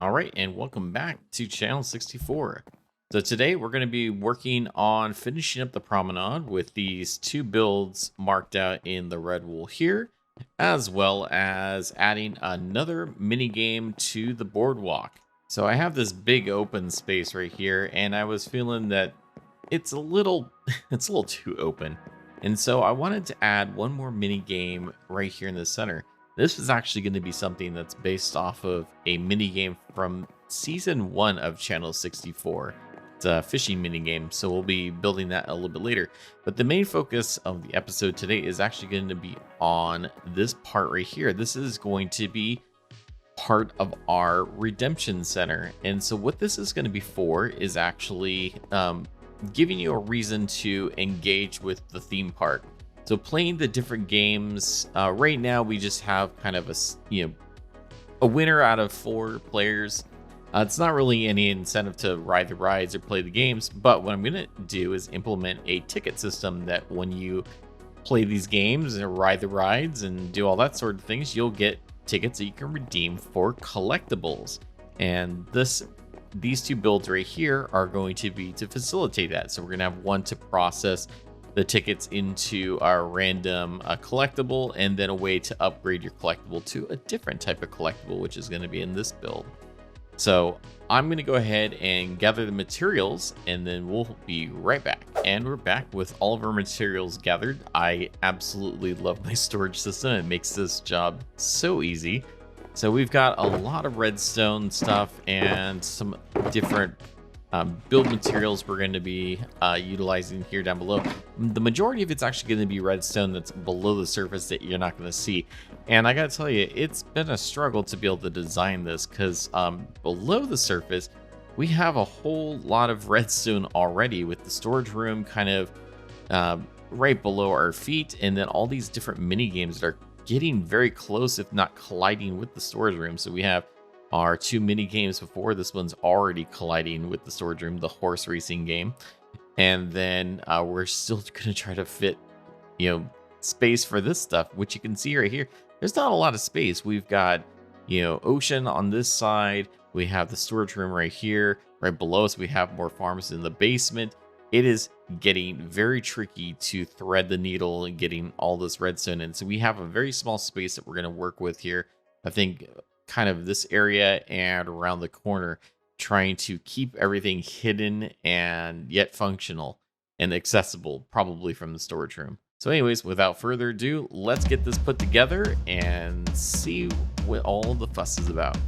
All right, and welcome back to Channel 64. So today we're going to be working on finishing up the promenade with these two builds marked out in the red wool here, as well as adding another mini game to the boardwalk. So I have this big open space right here, and I was feeling that it's a little it's a little too open. And so I wanted to add one more mini game right here in the center. This is actually going to be something that's based off of a mini game from season 1 of Channel 64. It's a fishing mini game, so we'll be building that a little bit later. But the main focus of the episode today is actually going to be on this part right here. This is going to be part of our redemption center. And so what this is going to be for is actually giving you a reason to engage with the theme park. So playing the different games, right now we just have kind of a winner out of 4 players. It's not really any incentive to ride the rides or play the games, but what I'm going to do is implement a ticket system that when you play these games and ride the rides and do all that sort of things, you'll get tickets that you can redeem for collectibles. And these two builds right here are going to be to facilitate that. So we're going to have one to process the tickets into our random collectible, and then a way to upgrade your collectible to a different type of collectible, which is going to be in this build. So I'm going to go ahead and gather the materials, and then we'll be right back. And we're back with all of our materials gathered. I absolutely love my storage system. It makes this job so easy. So we've got a lot of redstone stuff and some different build materials we're going to be utilizing here down below. The majority of it's actually going to be redstone that's below the surface that you're not going to see. And I got to tell you, it's been a struggle to be able to design this because below the surface, we have a whole lot of redstone already, with the storage room kind of right below our feet, and then all these different mini games that are getting very close, if not colliding, with the storage room. So we have our 2 mini games before. This one's already colliding with the storage room, the horse racing game. And then we're still going to try to fit, space for this stuff, which you can see right here. There's not a lot of space. We've got, ocean on this side. We have the storage room right here. Right below us, we have more farms in the basement. It is getting very tricky to thread the needle and getting all this redstone in. So we have a very small space that we're going to work with here. I think kind of this area and around the corner, trying to keep everything hidden and yet functional and accessible, probably from the storage room. So anyways, without further ado, let's get this put together and see what all the fuss is about.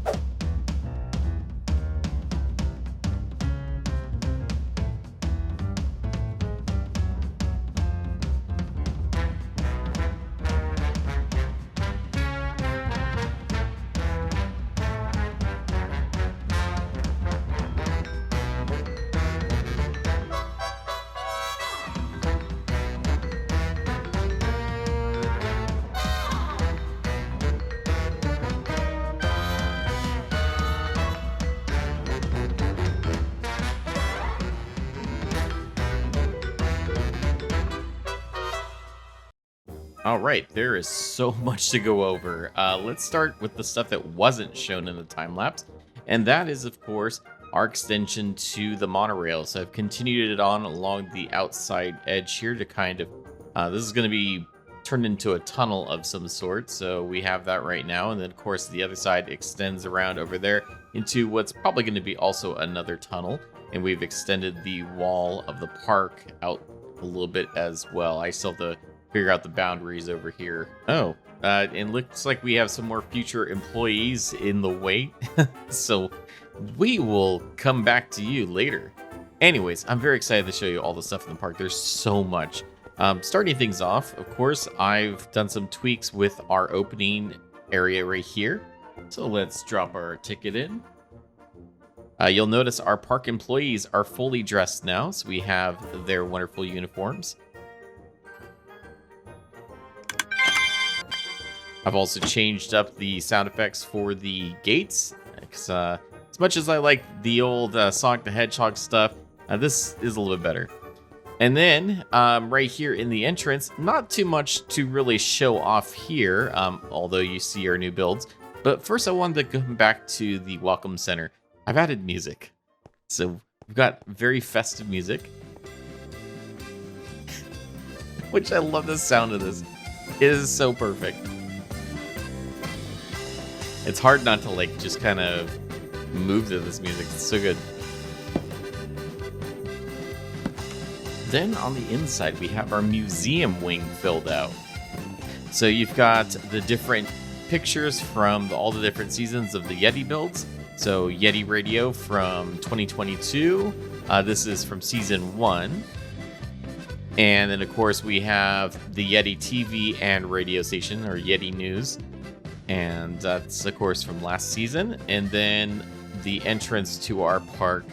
All right, there is so much to go over. Let's start with the stuff that wasn't shown in the time lapse, and that is, of course, our extension to the monorail. So I've continued it on along the outside edge here to kind of, this is going to be turned into a tunnel of some sort. So we have that right now, and then of course the other side extends around over there into what's probably going to be also another tunnel, and we've extended the wall of the park out a little bit as well. I still have to figure out the boundaries over here. Oh, it looks like we have some more future employees in the wait. So we will come back to you later. Anyways, I'm very excited to show you all the stuff in the park. There's so much. Starting things off, of course, I've done some tweaks with our opening area right here. So let's drop our ticket in. You'll notice our park employees are fully dressed now, so we have their wonderful uniforms. I've also changed up the sound effects for the gates, because as much as I like the old Sonic the Hedgehog stuff, this is a little bit better. And then right here in the entrance, not too much to really show off here, although you see our new builds. But first, I wanted to come back to the Welcome Center. I've added music. So we've got very festive music. Which I love the sound of this. It is so perfect. It's hard not to like just kind of move to this music. It's so good. Then on the inside, we have our museum wing filled out. So you've got the different pictures from all the different seasons of the Yeti builds. So Yeti Radio from 2022. This is from season 1. And then, of course, we have the Yeti TV and radio station, or Yeti News. And that's, of course, from last season. And then the entrance to our park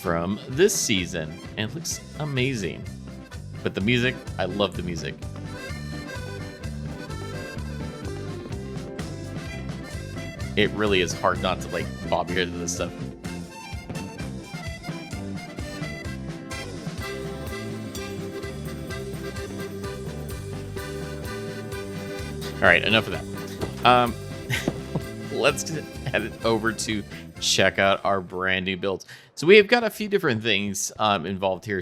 from this season. And it looks amazing. But the music, I love the music. It really is hard not to like bob your head to this stuff. All right, enough of that. Let's head over to check out our brand new builds. So we've got a few different things involved here.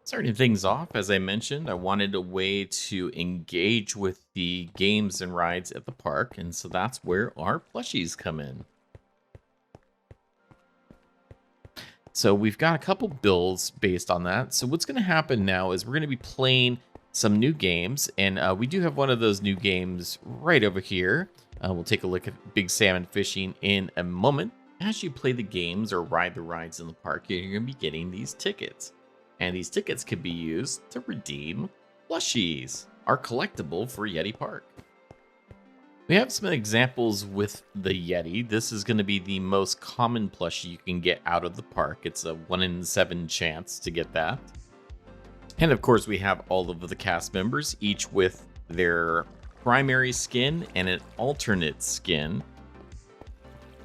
Starting things off, as I mentioned, I wanted a way to engage with the games and rides at the park, and so that's where our plushies come in. So we've got a couple builds based on that. So what's going to happen now is we're going to be playing some new games, and we do have one of those new games right over here. We'll take a look at Big Salmon Fishing in a moment. As you play the games or ride the rides in the park, you're going to be getting these tickets. And these tickets can be used to redeem plushies, our collectible for Yeti Park. We have some examples with the Yeti. This is going to be the most common plushie you can get out of the park. It's a 1 in 7 chance to get that. And of course, we have all of the cast members, each with their primary skin and an alternate skin.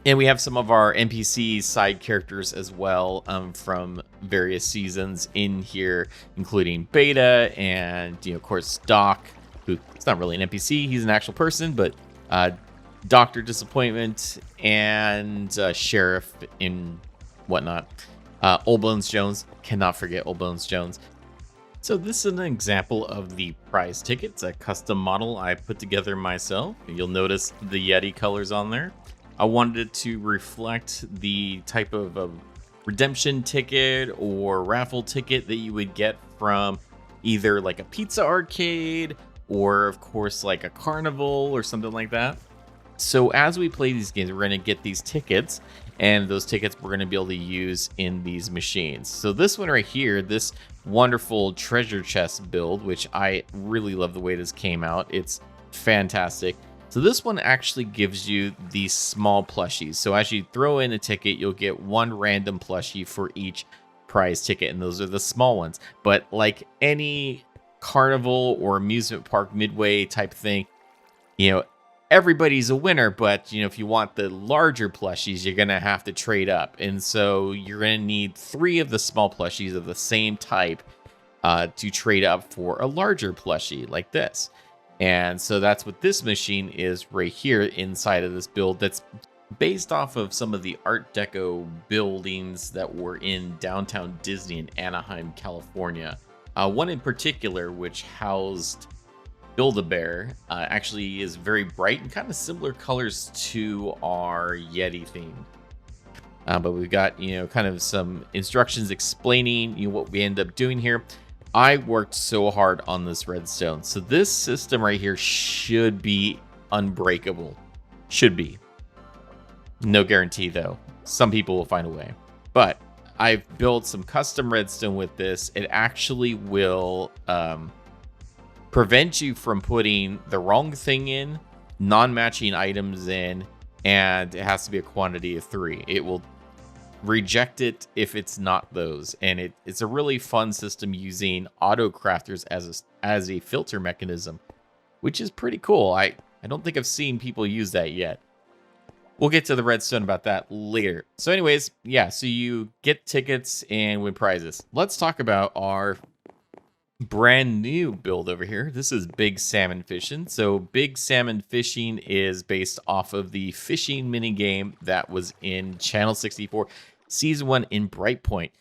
And we have some of our NPC side characters as well from various seasons in here, including Beta and, of course, Doc, who is not really an NPC. He's an actual person, but Dr. Disappointment and Sheriff and whatnot. Old Bones Jones. Cannot forget Old Bones Jones. So this is an example of the prize ticket. It's a custom model I put together myself. You'll notice the Yeti colors on there. I wanted it to reflect the type of redemption ticket or raffle ticket that you would get from either like a pizza arcade or, of course, like a carnival or something like that. So as we play these games, we're going to get these tickets, and those tickets we're going to be able to use in these machines. So this one right here, this wonderful treasure chest build, which I really love the way this came out. It's fantastic. So this one actually gives you these small plushies. So as you throw in a ticket, you'll get one random plushie for each prize ticket, and those are the small ones. But like any carnival or amusement park midway type thing, everybody's a winner, but if you want the larger plushies, you're gonna have to trade up. And so you're gonna need 3 of the small plushies of the same type to trade up for a larger plushie like this. And so that's what this machine is right here inside of this build. That's based off of some of the Art Deco buildings that were in downtown Disney in Anaheim, California. One in particular, which housed Build-A-Bear, actually is very bright and kind of similar colors to our Yeti theme. But we've got, kind of some instructions explaining what we end up doing here. I worked so hard on this redstone. So this system right here should be unbreakable. Should be. No guarantee, though. Some people will find a way. But I've built some custom redstone with this. It actually will prevent you from putting the wrong thing in, non-matching items in, and it has to be a quantity of 3. It will reject it if it's not those, and it's a really fun system using auto crafters as a filter mechanism, which is pretty cool. I don't think I've seen people use that yet. We'll get to the redstone about that later. So anyways, yeah, so you get tickets and win prizes. Let's talk about our brand new build over here. This is Big Salmon Fishing. So Big Salmon Fishing is based off of the fishing mini game that was in Channel 64 Season 1 in Brightport,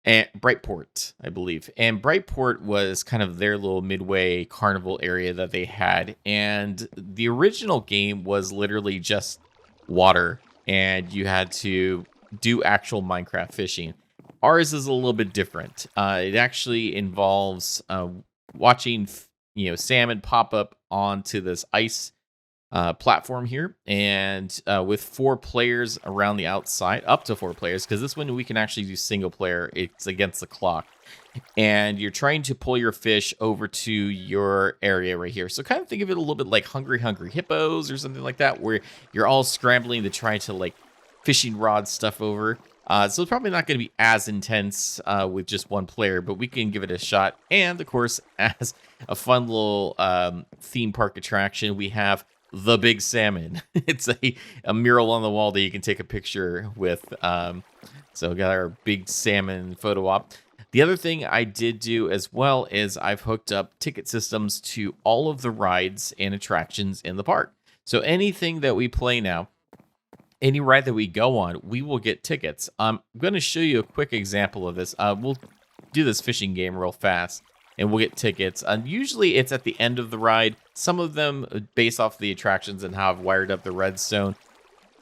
I believe. And Brightport was kind of their little midway carnival area that they had. And the original game was literally just water, and you had to do actual Minecraft fishing. Ours is a little bit different. It actually involves watching, salmon pop up onto this ice platform here, and with 4 players around the outside, up to 4 players, because this one we can actually do single player. It's against the clock, and you're trying to pull your fish over to your area right here. So kind of think of it a little bit like Hungry Hippos or something like that, where you're all scrambling to try to like fishing rod stuff over. So it's probably not going to be as intense with just 1 player, but we can give it a shot. And of course, as a fun little theme park attraction, we have the Big Salmon. It's a mural on the wall that you can take a picture with. So we got our Big Salmon photo op. The other thing I did do as well is I've hooked up ticket systems to all of the rides and attractions in the park. So anything that we play now, any ride that we go on, we will get tickets. I'm going to show you a quick example of this. We'll do this fishing game real fast, and we'll get tickets. Usually it's at the end of the ride. Some of them, based off the attractions and how I've wired up the redstone,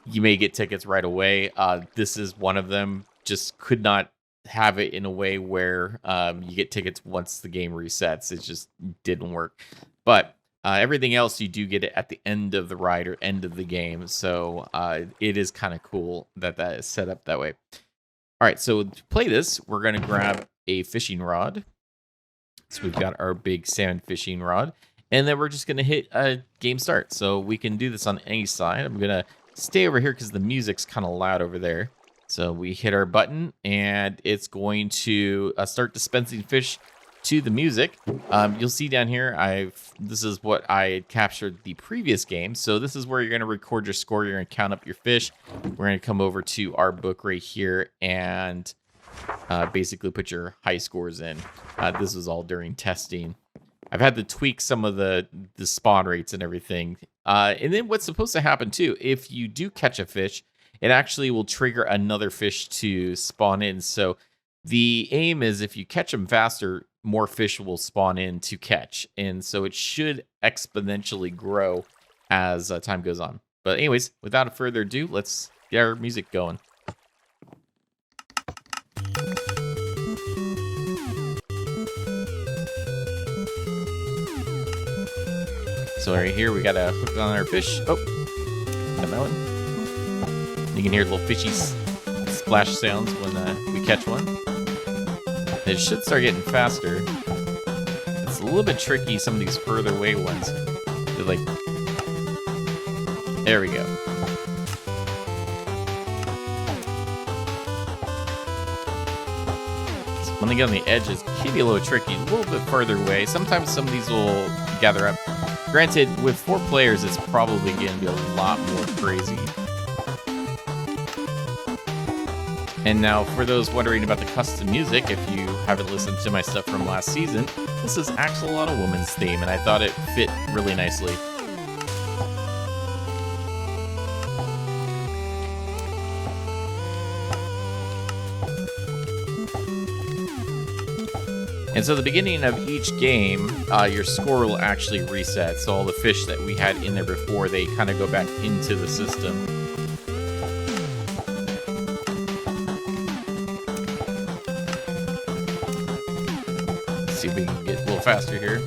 you may get tickets right away. This is one of them. Just could not have it in a way where you get tickets once the game resets. It just didn't work. But everything else, you do get it at the end of the ride or end of the game. So it is kind of cool that that is set up that way. All right, so to play this, we're going to grab a fishing rod. So we've got our Big Salmon fishing rod. And then we're just going to hit a game start. So we can do this on any side. I'm going to stay over here because the music's kind of loud over there. So we hit our button, and it's going to start dispensing fish to the music. You'll see down here, this is what I had captured the previous game. So this is where you're going to record your score. You're going to count up your fish. We're going to come over to our book right here and basically put your high scores in. This was all during testing. I've had to tweak some of the spawn rates and everything. And then what's supposed to happen too, if you do catch a fish, it actually will trigger another fish to spawn in. So the aim is if you catch them faster, more fish will spawn in to catch. And so it should exponentially grow as time goes on. But anyways, without further ado, let's get our music going. So right here, we got to hook on our fish. Oh, got that one. You can hear little fishy splash sounds when we catch one. It should start getting faster. It's a little bit tricky, some of these further away ones. They're like, there we go. So when they get on the edges, it can be a little tricky, a little bit further away. Sometimes some of these will gather up. Granted, with 4 players, it's probably going to be a lot more crazy. And now, for those wondering about the custom music, if you haven't listened to my stuff from last season, this is Axolotl Woman's theme, and I thought it fit really nicely. And so at the beginning of each game, your score will actually reset. So all the fish that we had in there before, they kind of go back into the system. Let's see if we can get a little faster here.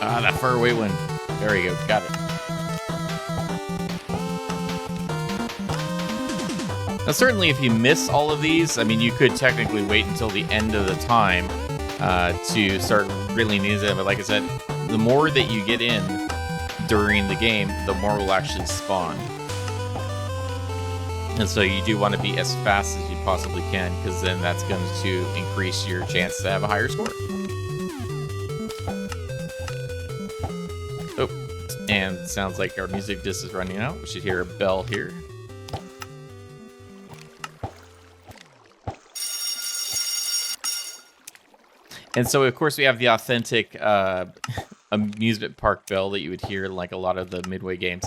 Ah, that far away one. There we go. Got it. Now, certainly, if you miss all of these, I mean, you could technically wait until the end of the time to start reeling these in. But like I said, the more that you get in during the game, the more will actually spawn. And so you do want to be as fast as you possibly can, because then that's going to increase your chance to have a higher score. Oh, sounds like our music disc is running out. We should hear a bell here. And so, of course, we have the authentic amusement park bell that you would hear in like a lot of the Midway games.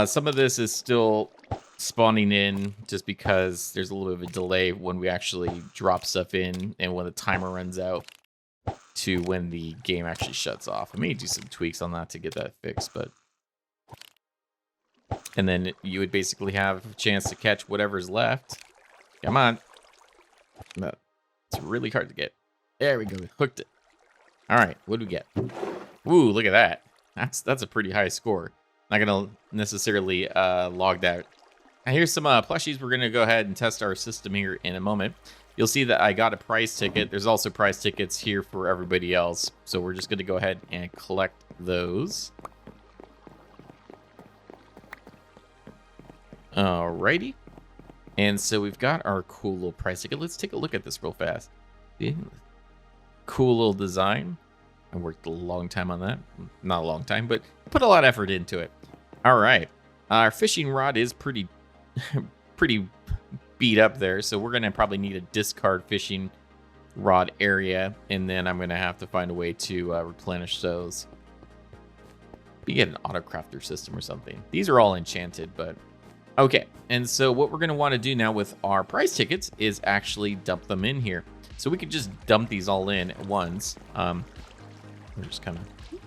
Some of this is still spawning in just because there's a little bit of a delay when we actually drop stuff in and when the timer runs out to when the game actually shuts off. I may do some tweaks on that to get that fixed, but... And then you would basically have a chance to catch whatever's left. Come on. No, it's really hard to get. There we go. Hooked it. All right. What do we get? Ooh, look at that. That's a pretty high score. Not going to necessarily log that. Now here's some plushies. We're going to go ahead and test our system here in a moment. You'll see that I got a prize ticket. There's also prize tickets here for everybody else. So we're just going to go ahead and collect those. Alrighty. And so we've got our cool little prize ticket. Let's take a look at this real fast. Yeah. Cool little design. I worked a long time on that. Not a long time, but put a lot of effort into it. All right. Our fishing rod is pretty beat up there, so we're going to probably need a discard fishing rod area, and then I'm going to have to find a way to replenish those. We get an auto-crafter system or something. These are all enchanted, but... Okay, and so what we're going to want to do now with our prize tickets is actually dump them in here. So we could just dump these all in at once. We're just kind of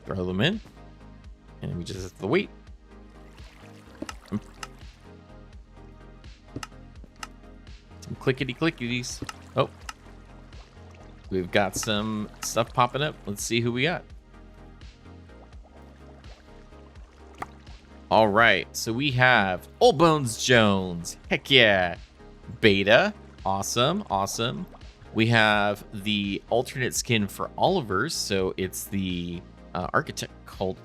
throw them in, and we just have to wait. Some clickety-clickities. Oh, we've got some stuff popping up. Let's see who we got. All right, so we have Old Bones Jones. Heck yeah. Beta. Awesome, awesome. We have the alternate skin for Oliver's, so it's the Architect Cult.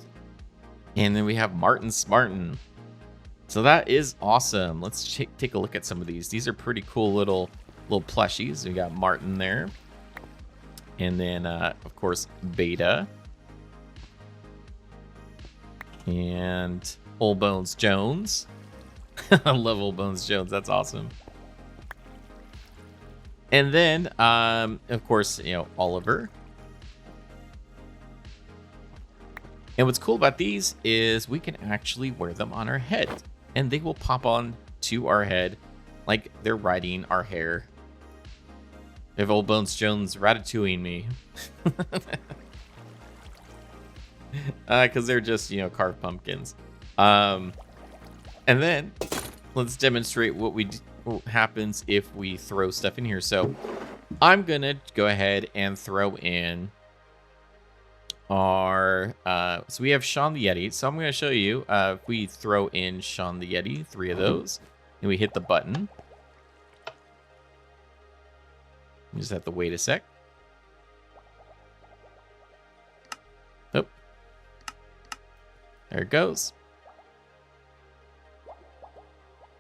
And then we have Martin Smartin. So that is awesome. Let's take a look at some of these. These are pretty cool little plushies. We got Martin there. And then, of course, Beta. And Old Bones Jones. I love Old Bones Jones. That's awesome. And then, of course, you know, Oliver. And what's cool about these is we can actually wear them on our head. And they will pop on to our head like they're riding our hair. If Old Bones Jones ratatouilleing me. Because they're just, you know, carved pumpkins. And then, let's demonstrate what happens if we throw stuff in here. So I'm gonna go ahead and throw in our so we have Shaun the Yeti. So I'm gonna show you if we throw in Shaun the Yeti, 3 of those, and we hit the button. You just have to wait a sec. Oh, there it goes.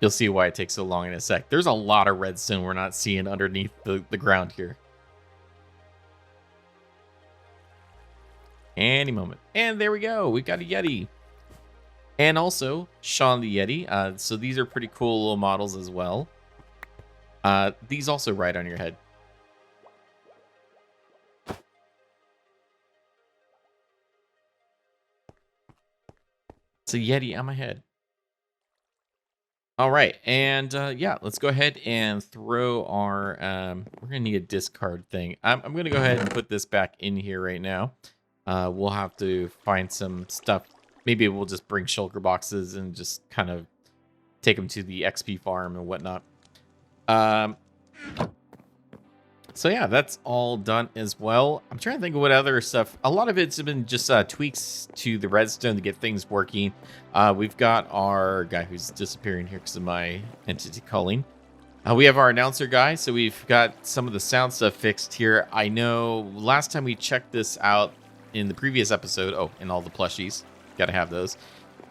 You'll see why it takes so long in a sec. There's a lot of redstone we're not seeing underneath the ground here. Any moment. And there we go. We've got a Yeti. And also, Shaun the Yeti. So these are pretty cool little models as well. These also ride on your head. It's a Yeti on my head. All right, and yeah, let's go ahead and throw our, we're gonna need a discard thing. I'm gonna go ahead and put this back in here right now. We'll have to find some stuff. Maybe we'll just bring shulker boxes and just kind of take them to the XP farm and whatnot. So yeah, that's all done as well. I'm trying to think of what other stuff. A lot of it's been just tweaks to the redstone to get things working. We've got our guy who's disappearing here because of my entity culling. We have our announcer guy, so we've got some of the sound stuff fixed here. I know last time we checked this out in the previous episode. Oh, and all the plushies. Got to have those.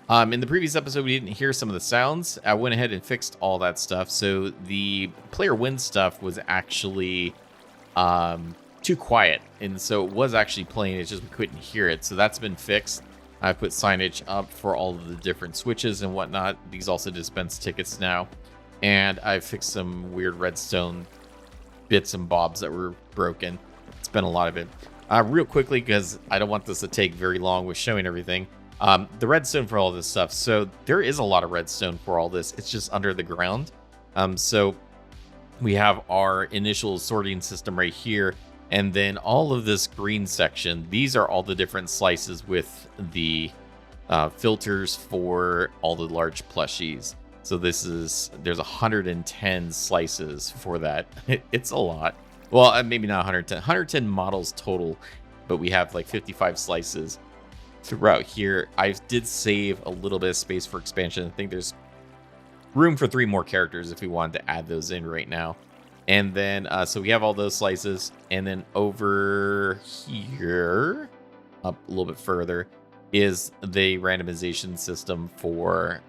In the previous episode, we didn't hear some of the sounds. I went ahead and fixed all that stuff. So the player win stuff was actually too quiet, and so it was actually playing, it's just we couldn't hear it. So that's been fixed. I put signage up for all of the different switches and whatnot. These also dispense tickets now. And I fixed some weird redstone bits and bobs that were broken. It's been a lot of it. Real quickly, because I don't want this to take very long with showing everything. The redstone for all this stuff. So there is a lot of redstone for all this. It's just under the ground. So we have our initial sorting system right here. And then all of this green section, these are all the different slices with the filters for all the large plushies. So there's 110 slices for that. It's a lot. Well, maybe not 110. 110 models total, but we have like 55 slices throughout here. I did save a little bit of space for expansion. I think there's room for 3 more characters if we wanted to add those in right now. And then, so we have all those slices. And then over here, up a little bit further, is the randomization system for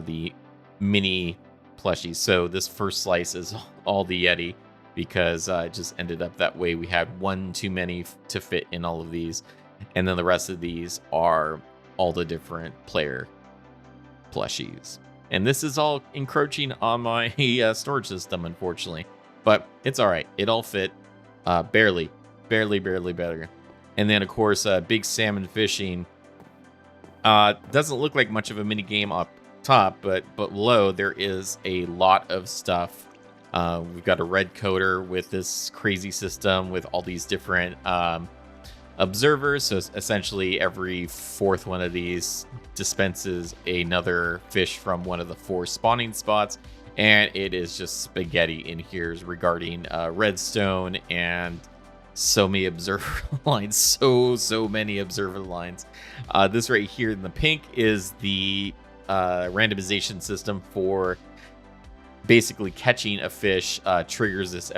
the mini plushies. So this first slice is all the Yeti, because it just ended up that way. We had one too many to fit in all of these. And then the rest of these are all the different player plushies. And this is all encroaching on my storage system, unfortunately. But it's all right. It all fit barely better. And then, of course, big salmon fishing. Doesn't look like much of a mini game up top, but below there is a lot of stuff. We've got a red coder with this crazy system with all these different observers. So essentially every 4th one of these dispenses another fish from one of the 4 spawning spots. And it is just spaghetti in here regarding redstone and so many observer lines. So many observer lines. This right here in the pink is the randomization system for basically catching a fish. Triggers this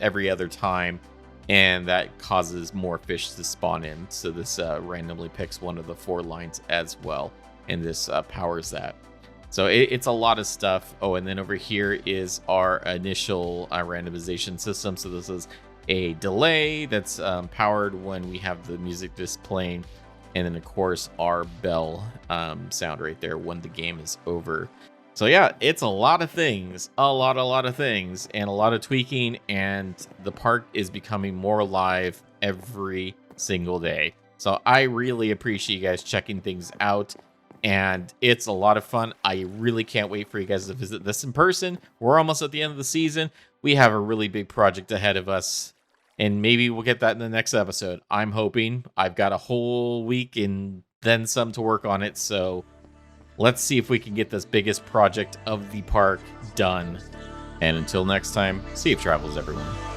every other time, and that causes more fish to spawn in. So this randomly picks one of the 4 lines as well, and this powers that. So it's a lot of stuff. Oh, and then over here is our initial randomization system. So this is a delay that's powered when we have the music just playing. And then, of course, our bell sound right there when the game is over. So yeah, it's a lot of things, a lot of things, and a lot of tweaking. And the park is becoming more alive every single day. So I really appreciate you guys checking things out. And it's a lot of fun. I really can't wait for you guys to visit this in person. We're almost at the end of the season. We have a really big project ahead of us, and maybe we'll get that in the next episode. I'm hoping. I've got a whole week and then some to work on it. So let's see if we can get this biggest project of the park done. And until next time, safe travels, everyone.